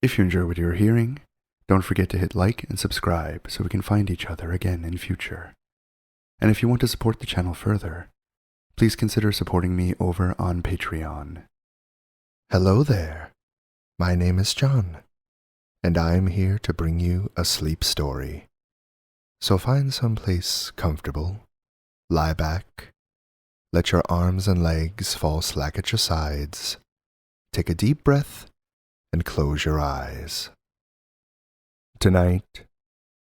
If you enjoy what you're hearing, don't forget to hit like and subscribe so we can find each other again in future. And if you want to support the channel further, please consider supporting me over on Patreon. Hello there. My name is John, and I am here to bring you a sleep story. So find someplace comfortable, lie back, let your arms and legs fall slack at your sides, take a deep breath, and close your eyes. Tonight,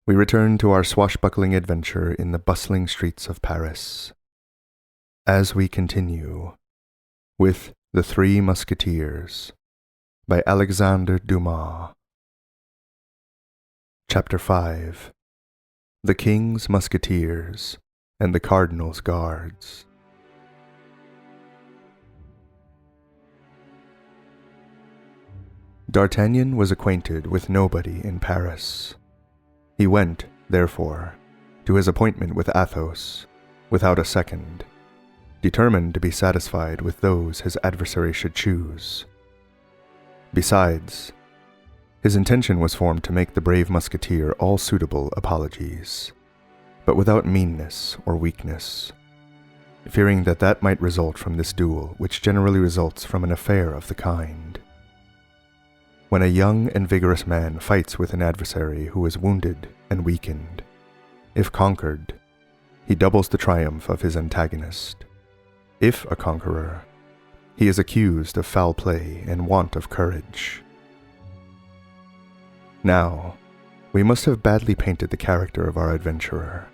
we return to our swashbuckling adventure in the bustling streets of Paris. As we continue with The Three Musketeers by Alexandre Dumas. Chapter 5. The King's Musketeers and the Cardinal's Guards. D'Artagnan was acquainted with nobody in Paris. He went, therefore, to his appointment with Athos without a second, determined to be satisfied with those his adversary should choose. Besides, his intention was formed to make the brave musketeer all suitable apologies, but without meanness or weakness, fearing that might result from this duel which generally results from an affair of the kind. When a young and vigorous man fights with an adversary who is wounded and weakened, if conquered, he doubles the triumph of his antagonist. If a conqueror, he is accused of foul play and want of courage. Now, we must have badly painted the character of our adventurer,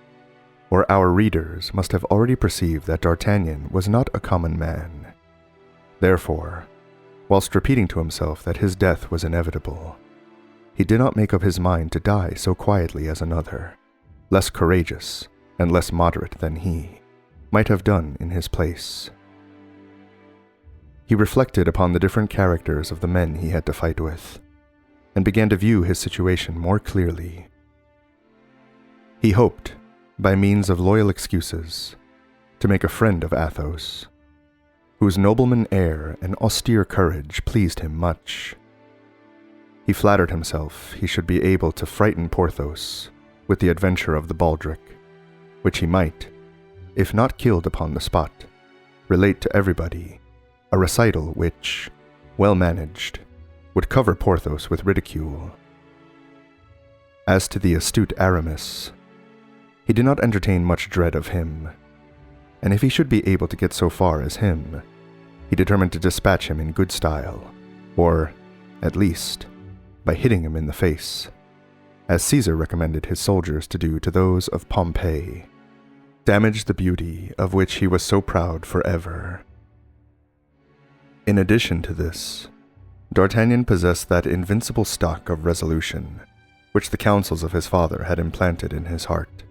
or our readers must have already perceived that D'Artagnan was not a common man. Therefore, whilst repeating to himself that his death was inevitable, he did not make up his mind to die so quietly as another, less courageous and less moderate than he, might have done in his place. He reflected upon the different characters of the men he had to fight with, and began to view his situation more clearly. He hoped, by means of loyal excuses, to make a friend of Athos, whose nobleman air and austere courage pleased him much. He flattered himself he should be able to frighten Porthos with the adventure of the baldric, which he might, if not killed upon the spot, relate to everybody, a recital which, well managed, would cover Porthos with ridicule. As to the astute Aramis, he did not entertain much dread of him, and if he should be able to get so far as him, he determined to dispatch him in good style, or, at least, by hitting him in the face, as Caesar recommended his soldiers to do to those of Pompey, damage the beauty of which he was so proud forever. In addition to this, D'Artagnan possessed that invincible stock of resolution which the counsels of his father had implanted in his heart.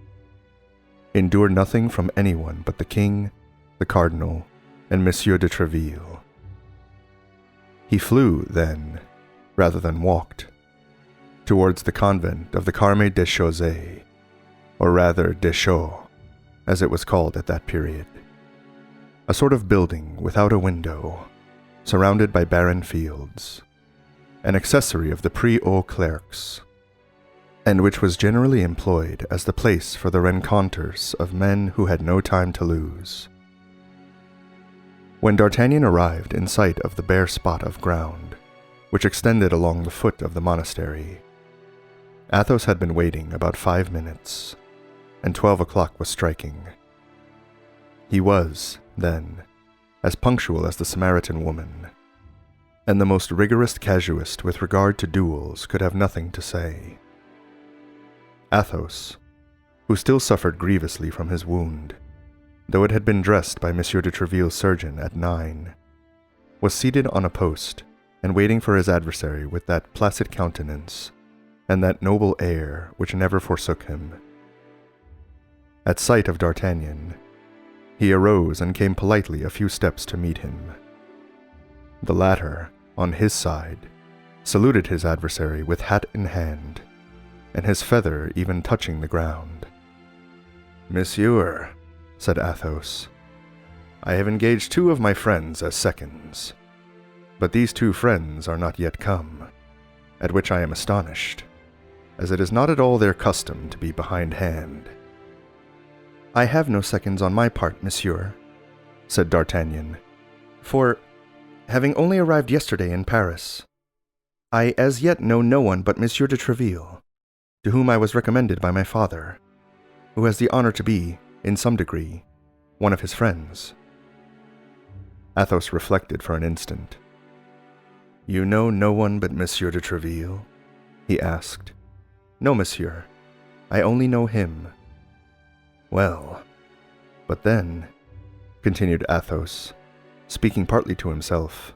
Endured nothing from anyone but the king, the cardinal, and Monsieur de Tréville. He flew, then, rather than walked, towards the convent of the Carme Deschaux, or rather Deschaux, as it was called at that period, a sort of building without a window, surrounded by barren fields, an accessory of the Prix-aux Clercs, and which was generally employed as the place for the rencontres of men who had no time to lose. When D'Artagnan arrived in sight of the bare spot of ground, which extended along the foot of the monastery, Athos had been waiting about 5 minutes, and 12 o'clock was striking. He was, then, as punctual as the Samaritan woman, and the most rigorous casuist with regard to duels could have nothing to say. Athos, who still suffered grievously from his wound, though it had been dressed by Monsieur de Tréville's surgeon at 9, was seated on a post and waiting for his adversary with that placid countenance and that noble air which never forsook him. At sight of D'Artagnan, he arose and came politely a few steps to meet him. The latter, on his side, saluted his adversary with hat in hand, and his feather even touching the ground. "Monsieur," said Athos, "I have engaged 2 of my friends as seconds, but these 2 friends are not yet come, at which I am astonished, as it is not at all their custom to be behindhand. I have no seconds on my part, monsieur, said D'Artagnan, for, having only arrived yesterday in Paris, I as yet know no one but Monsieur de Tréville, to whom I was recommended by my father, who has the honor to be, in some degree, one of his friends. Athos reflected for an instant. You know no one but Monsieur de Tréville? He asked. No, monsieur. I only know him. Well, but then, continued Athos, speaking partly to himself,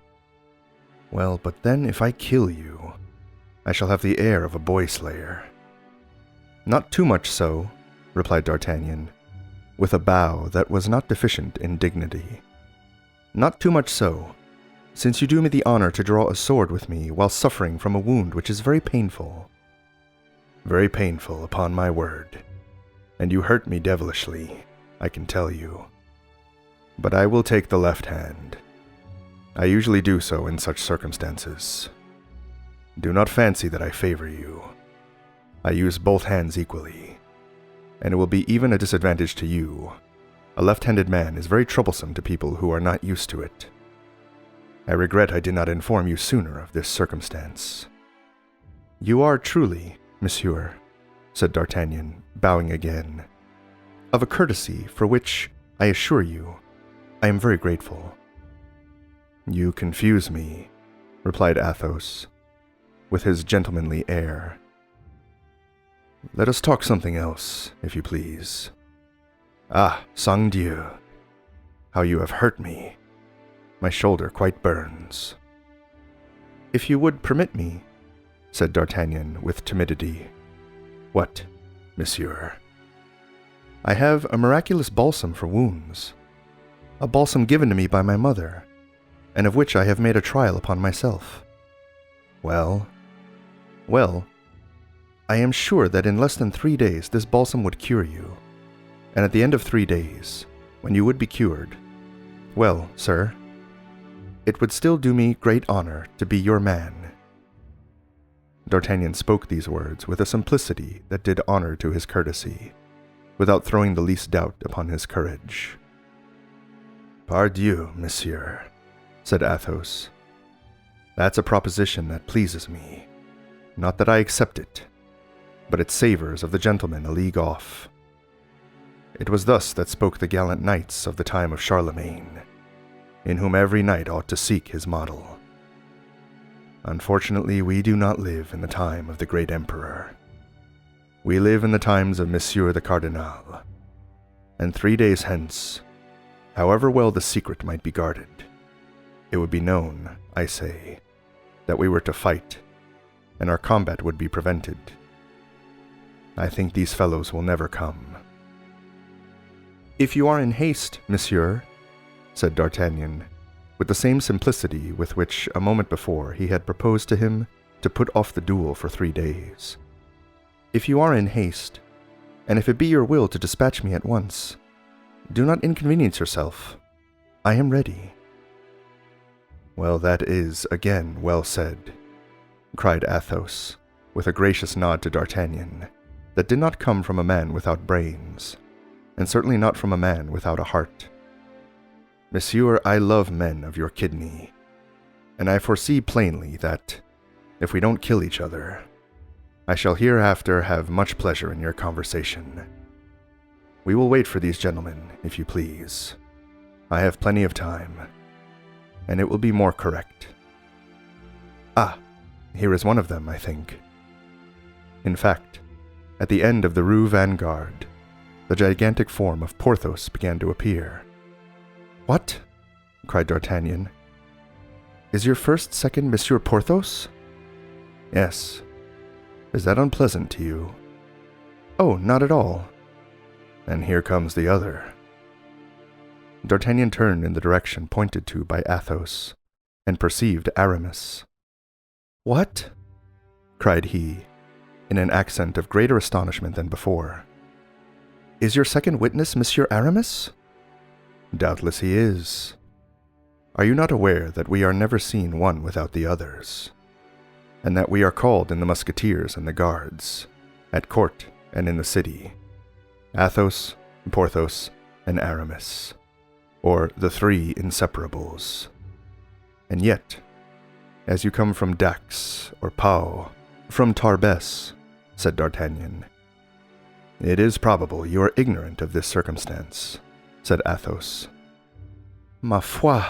well, but then if I kill you, I shall have the air of a boy-slayer. Not too much so, replied D'Artagnan, with a bow that was not deficient in dignity. Not too much so, since you do me the honor to draw a sword with me while suffering from a wound which is very painful. Very painful, upon my word. And you hurt me devilishly, I can tell you. But I will take the left hand. I usually do so in such circumstances. Do not fancy that I favor you. I use both hands equally, and it will be even a disadvantage to you. A left-handed man is very troublesome to people who are not used to it. I regret I did not inform you sooner of this circumstance. You are truly, monsieur, said D'Artagnan, bowing again, of a courtesy for which, I assure you, I am very grateful. You confuse me, replied Athos, with his gentlemanly air. Let us talk something else, if you please. Ah, sang Dieu, how you have hurt me. My shoulder quite burns. If you would permit me, said D'Artagnan with timidity. What, monsieur? I have a miraculous balsam for wounds, a balsam given to me by my mother, and of which I have made a trial upon myself. Well? Well, I am sure that in less than 3 days this balsam would cure you, and at the end of 3 days, when you would be cured, well, sir, it would still do me great honor to be your man. D'Artagnan spoke these words with a simplicity that did honor to his courtesy, without throwing the least doubt upon his courage. Pardieu, monsieur, said Athos. That's a proposition that pleases me. Not that I accept it, but it savors of the gentleman a league off. It was thus that spoke the gallant knights of the time of Charlemagne, in whom every knight ought to seek his model. Unfortunately, we do not live in the time of the great emperor. We live in the times of Monsieur the Cardinal, and 3 days hence, however well the secret might be guarded, it would be known, I say, that we were to fight, and our combat would be prevented. I think these fellows will never come. If you are in haste, monsieur, said D'Artagnan, with the same simplicity with which a moment before he had proposed to him to put off the duel for 3 days. If you are in haste, and if it be your will to dispatch me at once, do not inconvenience yourself. I am ready. Well, that is, again, well said, cried Athos, with a gracious nod to D'Artagnan, that did not come from a man without brains, and certainly not from a man without a heart. Monsieur, I love men of your kidney, and I foresee plainly that, if we don't kill each other, I shall hereafter have much pleasure in your conversation. We will wait for these gentlemen, if you please. I have plenty of time, and it will be more correct. Ah, here is one of them, I think. In fact, at the end of the Rue Vanguard, the gigantic form of Porthos began to appear. What? Cried D'Artagnan. Is your first second Monsieur Porthos? Yes. Is that unpleasant to you? Oh, not at all. And here comes the other. D'Artagnan turned in the direction pointed to by Athos, and perceived Aramis. What? Cried he, in an accent of greater astonishment than before. Is your second witness Monsieur Aramis? Doubtless he is. Are you not aware that we are never seen one without the others? and that we are called in the Musketeers and the Guards, at court and in the city, Athos, Porthos, and Aramis, or the three inseparables. And yet, as you come from Dax or Pau, from Tarbes, said D'Artagnan. It is probable you are ignorant of this circumstance, said Athos. Ma foi,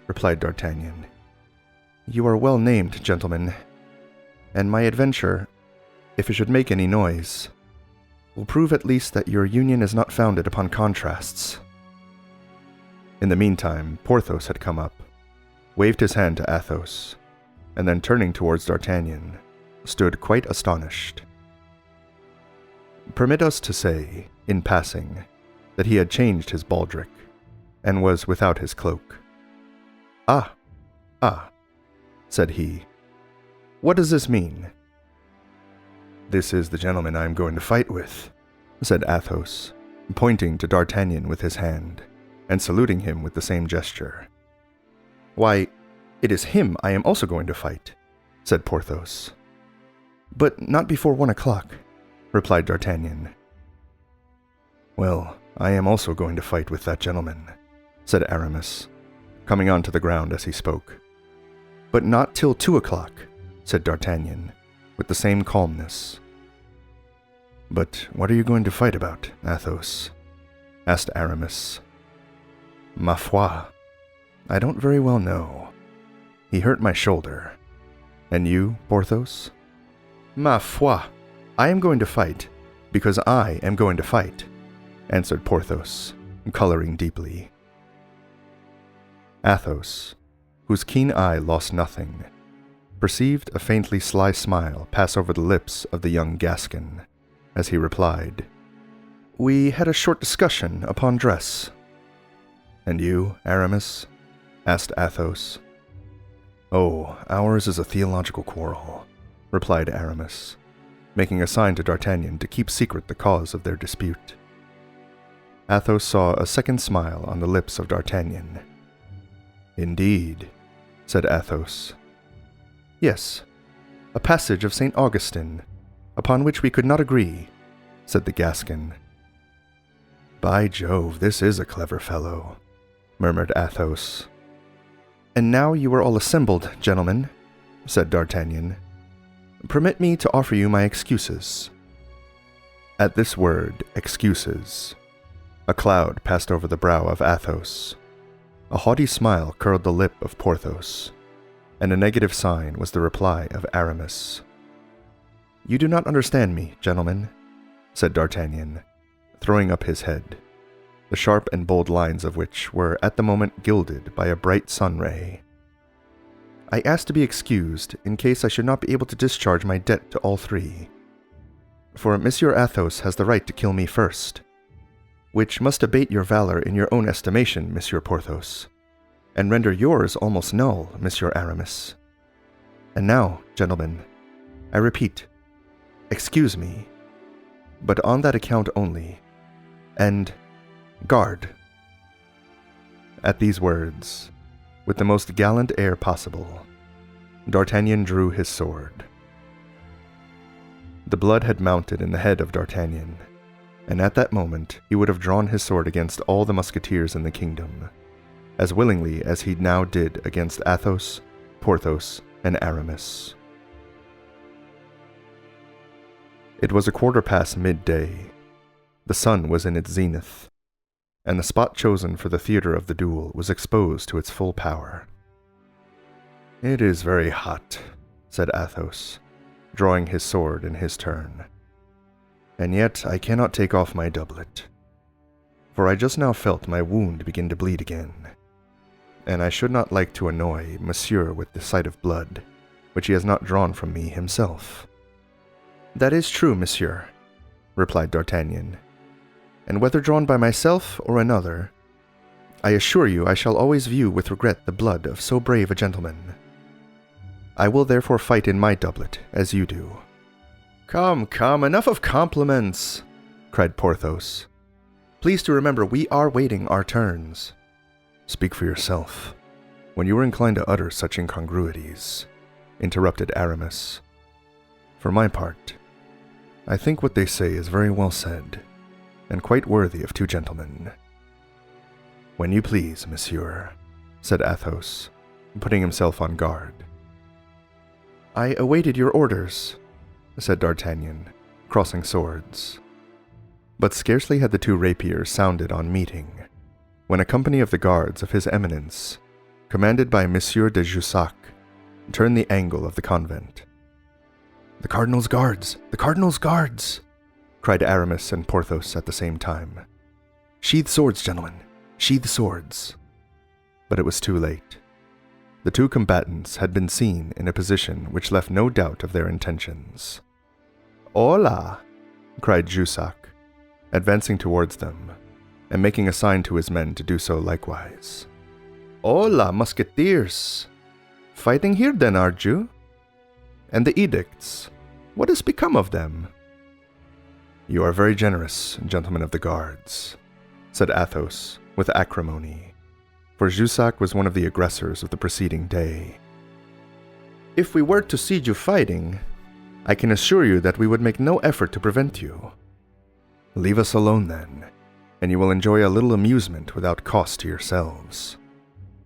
replied D'Artagnan. You are well named, gentlemen, and my adventure, if it should make any noise, will prove at least that your union is not founded upon contrasts. In the meantime, Porthos had come up, waved his hand to Athos, and then turning towards D'Artagnan, stood quite astonished. Permit us to say, in passing, that he had changed his baldric, and was without his cloak. Ah, said he. What does this mean? This is the gentleman I am going to fight with, said Athos, pointing to D'Artagnan with his hand, and saluting him with the same gesture. Why, it is him I am also going to fight, said Porthos. But not before 1 o'clock, replied D'Artagnan. Well, I am also going to fight with that gentleman, said Aramis, coming onto the ground as he spoke. But not till 2 o'clock, said D'Artagnan, with the same calmness. But what are you going to fight about, Athos? Asked Aramis. Ma foi, I don't very well know. He hurt my shoulder. And you, Porthos? Ma foi, I am going to fight, because I am going to fight, answered Porthos, coloring deeply. Athos, whose keen eye lost nothing, perceived a faintly sly smile pass over the lips of the young Gascon, as he replied, We had a short discussion upon dress. And you, Aramis? Asked Athos. Oh, ours is a theological quarrel, replied Aramis, making a sign to D'Artagnan to keep secret the cause of their dispute. Athos saw a second smile on the lips of D'Artagnan. Indeed, said Athos. Yes, a passage of St. Augustine, upon which we could not agree, said the Gascon. By Jove, this is a clever fellow, murmured Athos. And now you are all assembled, gentlemen, said D'Artagnan. Permit me to offer you my excuses. At this word, excuses, a cloud passed over the brow of Athos. A haughty smile curled the lip of Porthos, and a negative sign was the reply of Aramis. You do not understand me, gentlemen, said D'Artagnan, throwing up his head, the sharp and bold lines of which were at the moment gilded by a bright sun ray. I ask to be excused in case I should not be able to discharge my debt to all three. For Monsieur Athos has the right to kill me first, which must abate your valor in your own estimation, Monsieur Porthos, and render yours almost null, Monsieur Aramis. And now, gentlemen, I repeat, excuse me, but on that account only, and Garde. At these words, with the most gallant air possible, D'Artagnan drew his sword. The blood had mounted in the head of D'Artagnan, and at that moment he would have drawn his sword against all the musketeers in the kingdom, as willingly as he now did against Athos, Porthos, and Aramis. It was 1:15 midday. The sun was in its zenith, and the spot chosen for the theater of the duel was exposed to its full power. It is very hot, said Athos, drawing his sword in his turn. And yet I cannot take off my doublet, for I just now felt my wound begin to bleed again, and I should not like to annoy Monsieur with the sight of blood, which he has not drawn from me himself. That is true, Monsieur, replied D'Artagnan, and whether drawn by myself or another, I assure you I shall always view with regret the blood of so brave a gentleman. I will therefore fight in my doublet, as you do. Come, enough of compliments, cried Porthos. Please to remember we are waiting our turns. Speak for yourself. When you are inclined to utter such incongruities, interrupted Aramis. For my part, I think what they say is very well said, and quite worthy of two gentlemen. When you please, monsieur, said Athos, putting himself on guard. I awaited your orders, said D'Artagnan, crossing swords. But scarcely had the two rapiers sounded on meeting, when a company of the guards of his eminence, commanded by Monsieur de Jussac, turned the angle of the convent. "The Cardinal's guards! The Cardinal's guards!" cried Aramis and Porthos at the same time. "Sheathe swords, gentlemen! Sheathe swords!" But it was too late. The two combatants had been seen in a position which left no doubt of their intentions. "Hola!" cried Jussac, advancing towards them, and making a sign to his men to do so likewise. "Hola, Musketeers! Fighting here then, are you? And the edicts, what has become of them?" "You are very generous, gentlemen of the guards," said Athos with acrimony, for Jussac was one of the aggressors of the preceding day. "If we were to see you fighting, I can assure you that we would make no effort to prevent you. Leave us alone then, and you will enjoy a little amusement without cost to yourselves."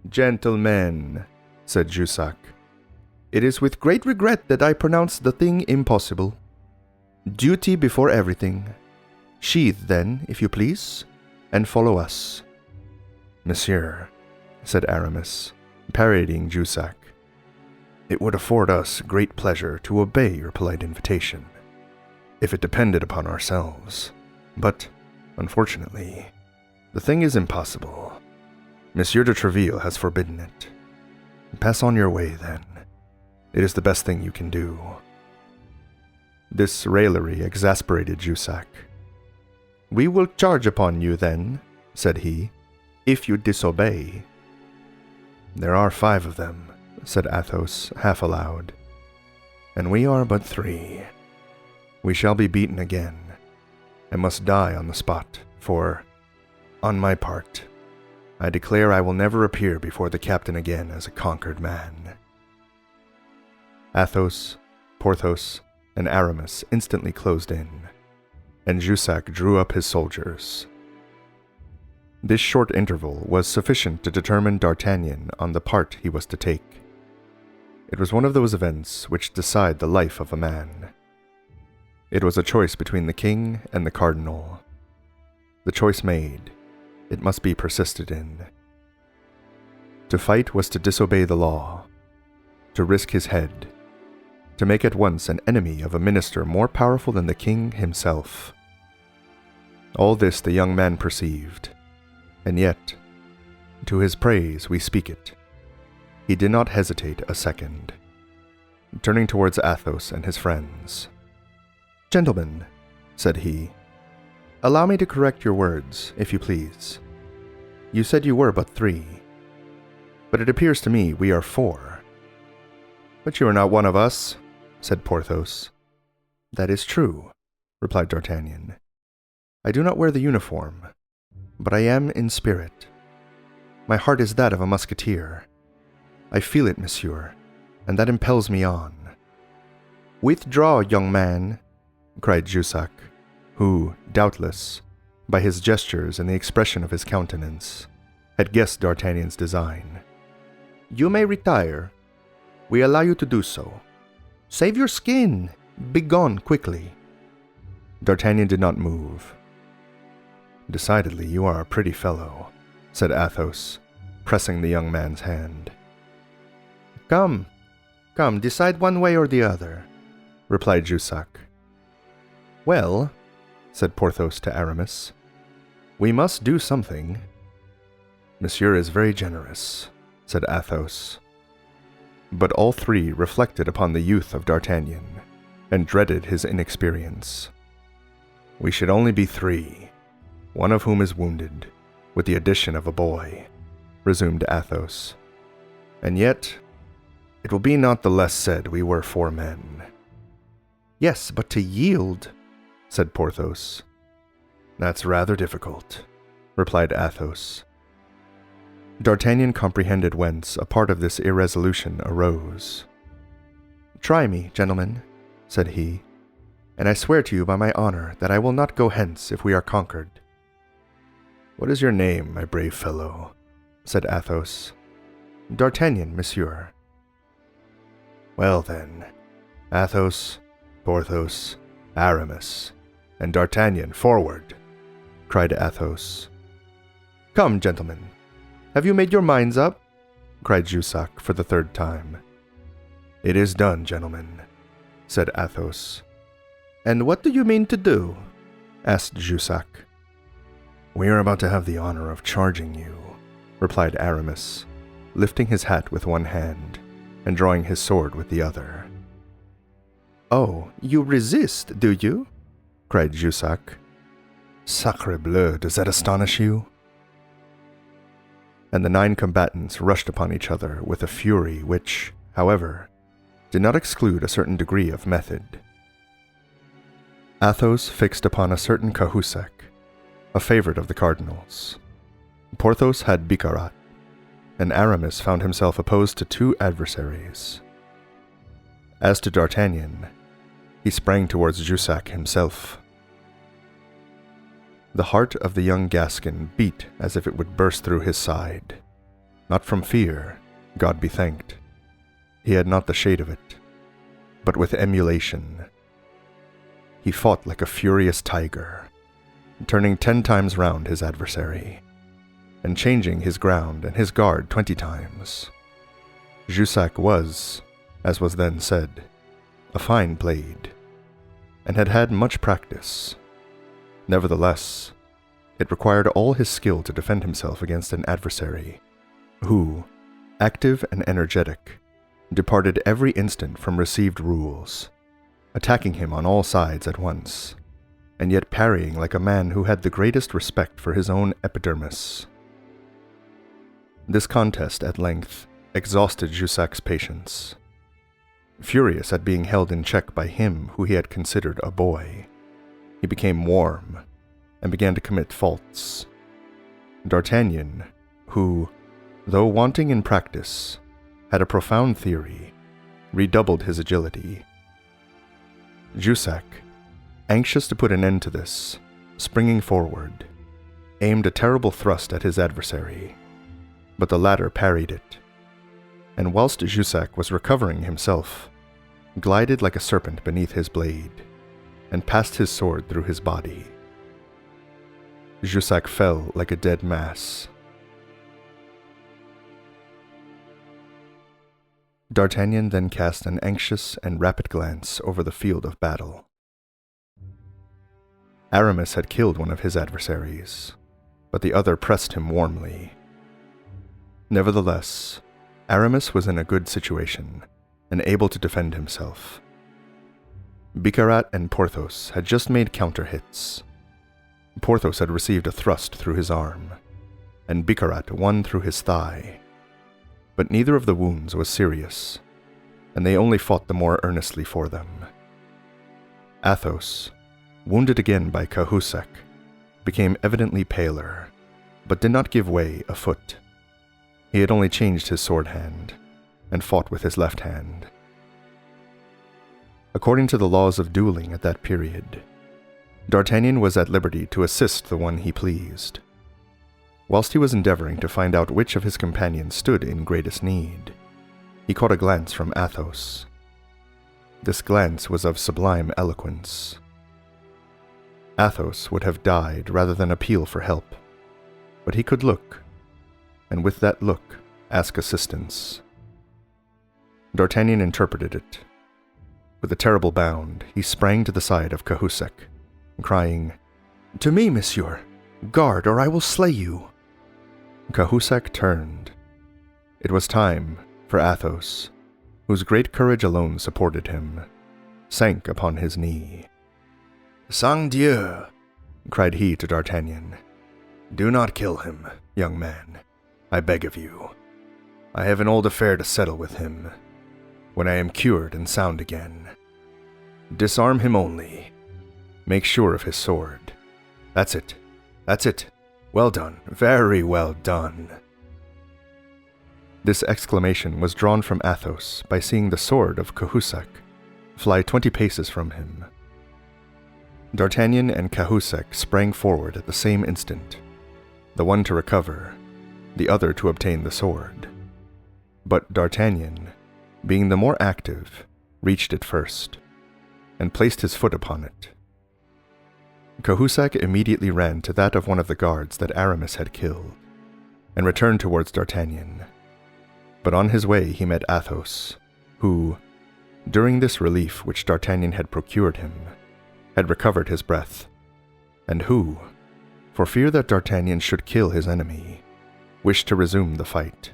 "Gentlemen," said Jussac, "it is with great regret that I pronounce the thing impossible. Duty before everything. Sheathe, then, if you please, and follow us." "Monsieur," said Aramis, parodying Jussac, "it would afford us great pleasure to obey your polite invitation, if it depended upon ourselves. But, unfortunately, the thing is impossible. Monsieur de Tréville has forbidden it. Pass on your way, then. It is the best thing you can do." This raillery exasperated Jussac. "We will charge upon you, then," said he, "if you disobey." "There are 5 of them," said Athos, half aloud, "and we are but 3. We shall be beaten again, and must die on the spot, for, on my part, I declare I will never appear before the captain again as a conquered man." Athos, Porthos, and Aramis instantly closed in, and Jussac drew up his soldiers. This short interval was sufficient to determine D'Artagnan on the part he was to take. It was one of those events which decide the life of a man. It was a choice between the king and the cardinal. The choice made, it must be persisted in. To fight was to disobey the law, to risk his head, to make at once an enemy of a minister more powerful than the king himself. All this the young man perceived, and yet, to his praise we speak it, he did not hesitate a second. Turning towards Athos and his friends, "Gentlemen," said he, "allow me to correct your words, if you please. You said you were but 3, but it appears to me we are 4. "But you are not one of us," said Porthos. "That is true," replied D'Artagnan. "I do not wear the uniform, but I am in spirit. My heart is that of a musketeer. I feel it, monsieur, and that impels me on." "Withdraw, young man," cried Jussac, who, doubtless, by his gestures and the expression of his countenance, had guessed D'Artagnan's design. "You may retire. We allow you to do so. Save your skin! Begone quickly." D'Artagnan did not move. "Decidedly, you are a pretty fellow," said Athos, pressing the young man's hand. Come, decide one way or the other," replied Jussac. "Well," said Porthos to Aramis, "we must do something." "Monsieur is very generous," said Athos. But all 3 reflected upon the youth of D'Artagnan, and dreaded his inexperience. "We should only be 3, one of whom is wounded, with the addition of a boy," resumed Athos. "And yet, it will be not the less said we were 4 men." "Yes, but to yield," said Porthos. "That's rather difficult," replied Athos. D'Artagnan comprehended whence a part of this irresolution arose. "Try me, gentlemen," said he, "and I swear to you by my honor that I will not go hence if we are conquered." "What is your name, my brave fellow?" said Athos. "D'Artagnan, monsieur." "Well then, Athos, Porthos, Aramis, and D'Artagnan, forward!" cried Athos. "Come, gentlemen, have you made your minds up?" cried Jussac for the third time. "It is done, gentlemen," said Athos. "And what do you mean to do?" asked Jussac. "We are about to have the honor of charging you," replied Aramis, lifting his hat with one hand and drawing his sword with the other. "Oh, you resist, do you?" cried Jussac. "Sacre bleu, does that astonish you?" And the 9 combatants rushed upon each other with a fury which, however, did not exclude a certain degree of method. Athos fixed upon a certain Cahusac, a favorite of the cardinal's. Porthos had Bicarat, and Aramis found himself opposed to 2 adversaries. As to D'Artagnan, he sprang towards Jussac himself. The heart of the young Gascon beat as if it would burst through his side. Not from fear, God be thanked. He had not the shade of it, but with emulation. He fought like a furious tiger, turning 10 times round his adversary, and changing his ground and his guard 20 times. Jussac was, as was then said, a fine blade, and had had much practice. Nevertheless, it required all his skill to defend himself against an adversary who, active and energetic, departed every instant from received rules, attacking him on all sides at once, and yet parrying like a man who had the greatest respect for his own epidermis. This contest, at length, exhausted Jussac's patience. Furious at being held in check by him who he had considered a boy, he became warm and began to commit faults. D'Artagnan, who, though wanting in practice, had a profound theory, redoubled his agility. Jussac, anxious to put an end to this, springing forward, aimed a terrible thrust at his adversary, but the latter parried it, and whilst Jussac was recovering himself, glided like a serpent beneath his blade, and passed his sword through his body. Jussac fell like a dead mass. D'Artagnan then cast an anxious and rapid glance over the field of battle. Aramis had killed one of his adversaries, but the other pressed him warmly. Nevertheless, Aramis was in a good situation and able to defend himself. Bicarat and Porthos had just made counter-hits. Porthos had received a thrust through his arm, and Bicarat one through his thigh. But neither of the wounds was serious, and they only fought the more earnestly for them. Athos, wounded again by Cahusac, became evidently paler, but did not give way a foot. He had only changed his sword hand, and fought with his left hand. According to the laws of dueling at that period, D'Artagnan was at liberty to assist the one he pleased. Whilst he was endeavoring to find out which of his companions stood in greatest need, he caught a glance from Athos. This glance was of sublime eloquence. Athos would have died rather than appeal for help, but he could look, and with that look ask assistance. D'Artagnan interpreted it. With a terrible bound, he sprang to the side of Cahusac, crying, "To me, monsieur! Guard, or I will slay you!" Cahusac turned. It was time for Athos, whose great courage alone supported him, sank upon his knee. "Sang Dieu!" cried he to D'Artagnan. "Do not kill him, young man, I beg of you. I have an old affair to settle with him, when I am cured and sound again. Disarm him only. Make sure of his sword. That's it. That's it. Well done. Very well done." This exclamation was drawn from Athos by seeing the sword of Cahusac fly 20 paces from him. D'Artagnan and Cahusac sprang forward at the same instant, the one to recover, the other to obtain the sword. But D'Artagnan, being the more active, reached it first, and placed his foot upon it. Cahusac immediately ran to that of one of the guards that Aramis had killed, and returned towards D'Artagnan. But on his way he met Athos, who, during this relief which D'Artagnan had procured him, had recovered his breath, and who, for fear that D'Artagnan should kill his enemy, wished to resume the fight.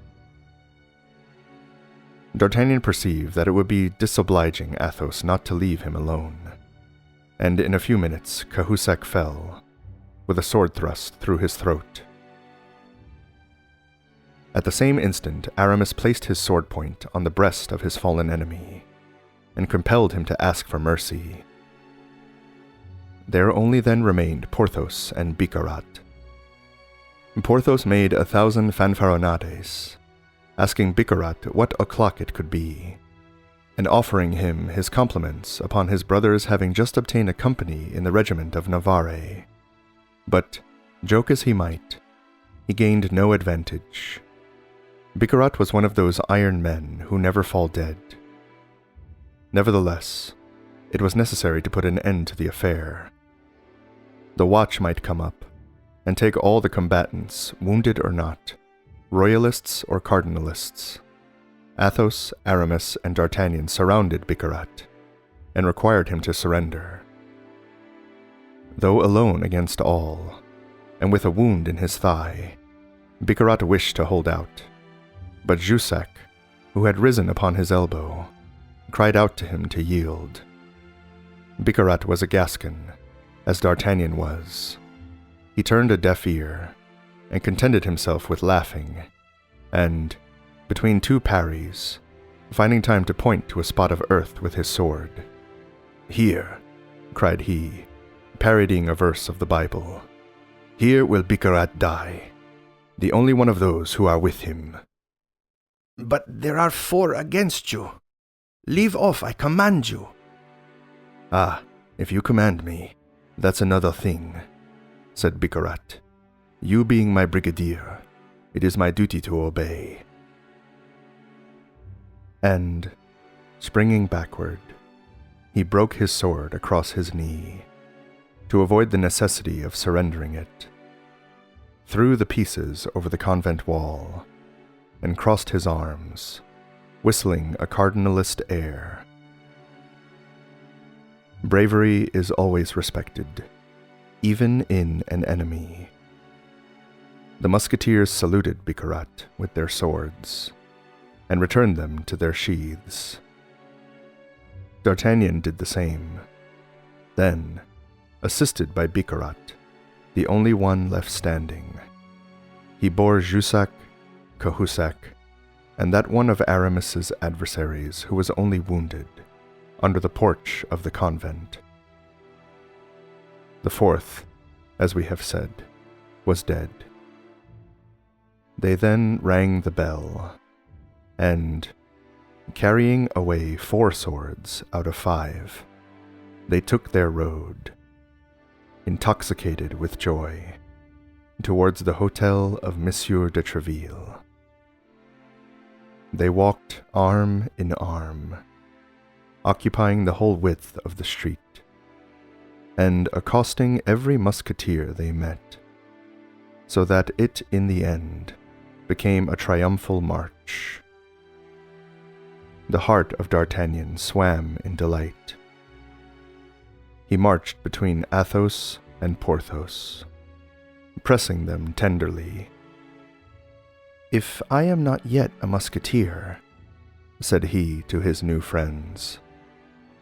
D'Artagnan perceived that it would be disobliging Athos not to leave him alone, and in a few minutes Cahusac fell, with a sword thrust through his throat. At the same instant, Aramis placed his sword point on the breast of his fallen enemy, and compelled him to ask for mercy. There only then remained Porthos and Bicarat. Porthos made 1,000 fanfaronades, asking Bicarat what o'clock it could be, and offering him his compliments upon his brother's having just obtained a company in the regiment of Navarre. But, joke as he might, he gained no advantage. Bicarat was one of those iron men who never fall dead. Nevertheless, it was necessary to put an end to the affair. The watch might come up, and take all the combatants, wounded or not, royalists or cardinalists. Athos, Aramis, and D'Artagnan surrounded Bicarat, and required him to surrender. Though alone against all, and with a wound in his thigh, Bicarat wished to hold out, but Jussac, who had risen upon his elbow, cried out to him to yield. Bicarat was a Gascon, as D'Artagnan was. He turned a deaf ear, and contented himself with laughing, and, between two parries, finding time to point to a spot of earth with his sword. "Here," cried he, parodying a verse of the Bible, "here will Bicarat die, the only one of those who are with him." "But there are 4 against you. Leave off, I command you." "Ah, if you command me, that's another thing," said Bicarat. "You being my brigadier, it is my duty to obey." And, springing backward, he broke his sword across his knee, to avoid the necessity of surrendering it, threw the pieces over the convent wall, and crossed his arms, whistling a cardinalist air. Bravery is always respected, even in an enemy. The musketeers saluted Bicarat with their swords, and returned them to their sheaths. D'Artagnan did the same. Then, assisted by Bicarat, the only one left standing, he bore Jussac, Cahusac, and that one of Aramis's adversaries who was only wounded, under the porch of the convent. The fourth, as we have said, was dead. They then rang the bell, and, carrying away 4 swords out of 5, they took their road, intoxicated with joy, towards the hotel of Monsieur de Treville. They walked arm in arm, occupying the whole width of the street, and accosting every musketeer they met, so that it, in the end, became a triumphal march. The heart of D'Artagnan swam in delight. He marched between Athos and Porthos, pressing them tenderly. "If I am not yet a musketeer," said he to his new friends,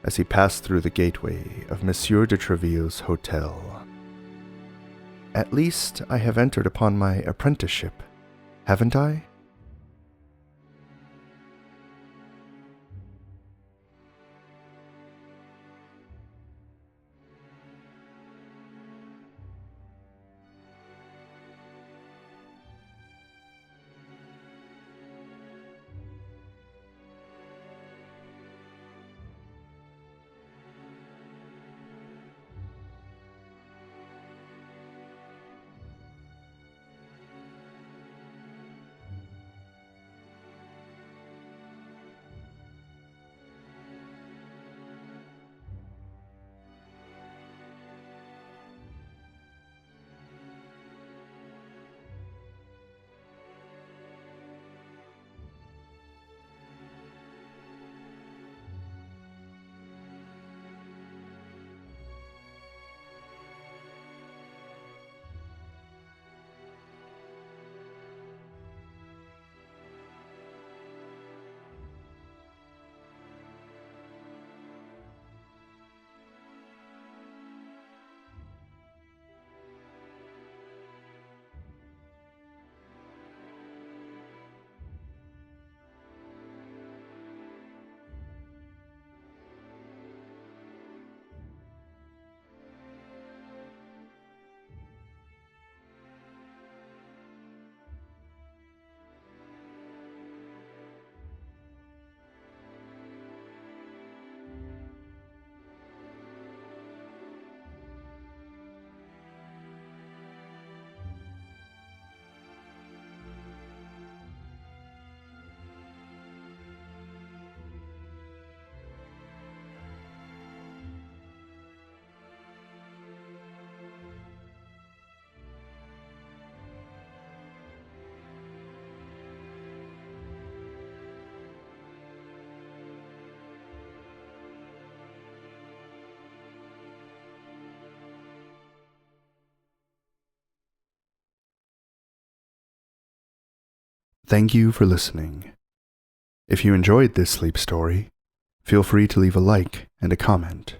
as he passed through the gateway of Monsieur de Treville's hotel, "at least I have entered upon my apprenticeship, haven't I?" Thank you for listening. If you enjoyed this sleep story, feel free to leave a like and a comment.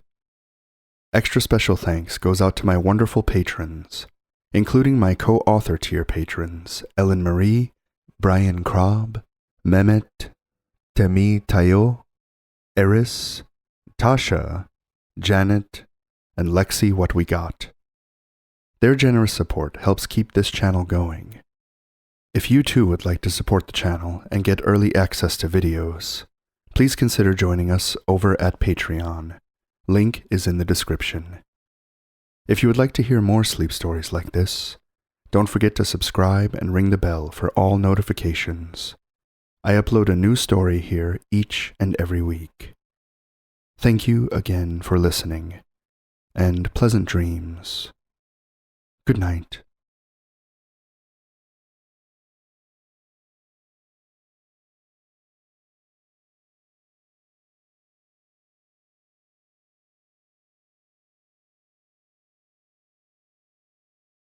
Extra special thanks goes out to my wonderful patrons, including my co-author tier patrons Ellen Marie, Brian Krob, Mehmet, Temi Tayo, Eris, Tasha, Janet, and Lexi What We Got. Their generous support helps keep this channel going. If you too would like to support the channel and get early access to videos, please consider joining us over at Patreon. Link is in the description. If you would like to hear more sleep stories like this, don't forget to subscribe and ring the bell for all notifications. I upload a new story here each and every week. Thank you again for listening, and pleasant dreams. Good night.